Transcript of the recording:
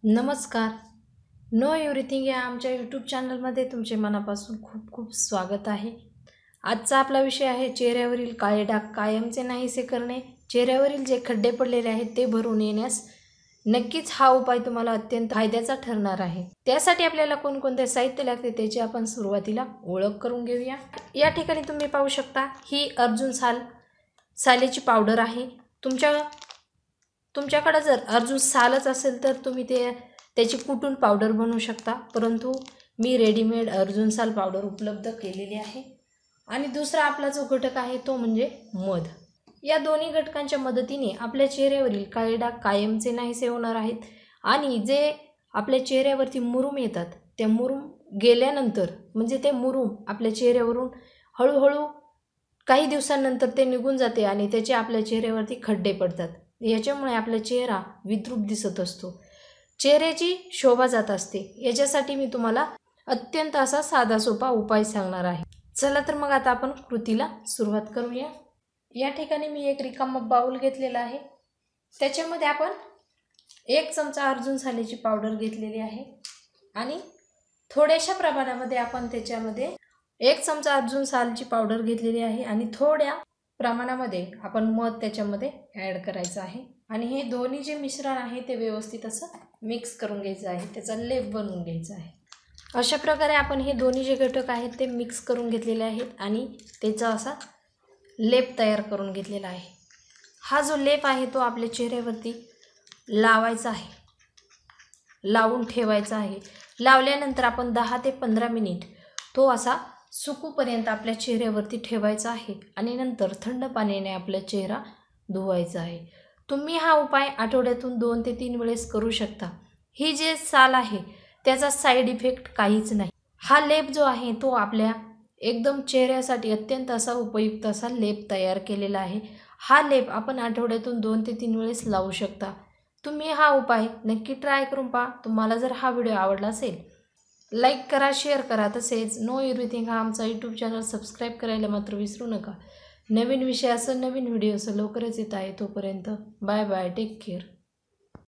नमस्कार. Know everything या आमच्या यूट्यूब चॅनलमध्ये तुमचे मनापासून खूप खूप स्वागत आहे. आजचा आपला विषय आहे चेहऱ्यावरील काळे डाग कायमचे नाहीसे करणे. चेहऱ्यावरील जे खड्डे पडलेले आहेत ते भरून येण्यास नक्कीच हा उपाय तुम्हाला अत्यंत फायद्याचा ठरणार आहे. त्यासाठी आपल्याला कोणकोणते साहित्य लागते त्याची आपण सुरुवातीला ओळख करून घेऊया. या ठिकाणी तुम्ही पाहू शकता ही अर्जुन सालेची पावडर आहे. तुमच्याकडे जर अर्जुन सालच असेल तर तुम्ही त्याची कुटून पावडर बनवू शकता, परंतु मी रेडीमेड अर्जुन साल पावडर उपलब्ध केलेली आहे. आणि दुसरा आपला जो घटक आहे तो म्हणजे मध. या दोन्ही घटकांच्या मदतीने आपल्या चेहऱ्यावरील काळे डाग कायमचे नाहीसे होणार आहेत. आणि जे आपल्या चेहऱ्यावरती मुरूम येतात त्या मुरूम गेल्यानंतर म्हणजे ते मुरूम आपल्या चेहऱ्यावरून हळूहळू काही दिवसांनंतर ते निघून जाते आणि त्याचे आपल्या चेहऱ्यावरती खड्डे पडतात. याच्यामुळे आपला चेहरा विद्रूप दिसत असतो, चेहऱ्याची शोभा जात असते. याच्यासाठी मी तुम्हाला अत्यंत असा साधा सोपा उपाय सांगणार आहे. चला तर मग आता आपण कृतीला सुरुवात करूया. या ठिकाणी मी एक रिकामा बाउल घेतलेला आहे. त्याच्यामध्ये आपण 1 चमचा अर्जुन सालेची पावडर घेतलेली आहे आणि थोड्याशा प्रमाणामध्ये आपण त्याच्यामध्ये 1 चमचा अर्जुन सालची पावडर घेतलेली आहे आणि थोड्या प्रमाणामध्ये आपण मध त्याच्यामध्ये ॲड करायचं आहे. आणि हे दोन्ही जे मिश्रण आहे ते व्यवस्थित असं मिक्स करून घ्यायचं आहे, त्याचा लेप बनवून घ्यायचा आहे. अशा प्रकारे आपण हे दोन्ही जे घटक आहेत ते मिक्स करून घेतलेले आहेत आणि त्याचा असा लेप तयार करून घेतलेला आहे. हा जो लेप आहे तो आपल्या चेहऱ्यावरती लावायचा आहे, लावून ठेवायचा आहे. लावल्यानंतर आपण 10 ते 15 मिनिट तो असा सुकूपर्यंत आपल्या चेहऱ्यावरती ठेवायचा आहे आणि नंतर थंड पाण्याने आपला चेहरा धुवायचा आहे. तुम्ही हा उपाय आठवड्यातून 2 ते 3 वेळेस करू शकता. ही जे साल आहे त्याचा साईड इफेक्ट काहीच नाही. हा लेप जो आहे तो आपल्या एकदम चेहऱ्यासाठी अत्यंत असा उपयुक्त असा लेप तयार केलेला आहे. हा लेप आपण आठवड्यातून 2 ते 3 वेळेस लावू शकता. तुम्ही हा उपाय नक्की ट्राय करून पहा. तुम्हाला जर हा व्हिडिओ आवडला असेल लाईक करा, शेअर करा. तसेच नो एव्हरीथिंग हा आमचा यूट्यूब चॅनल सबस्क्राईब करायला मात्र विसरू नका. नवीन विषयासह नवीन व्हिडिओसह लवकरच येत आहे. तोपर्यंत बाय बाय, टेक केअर.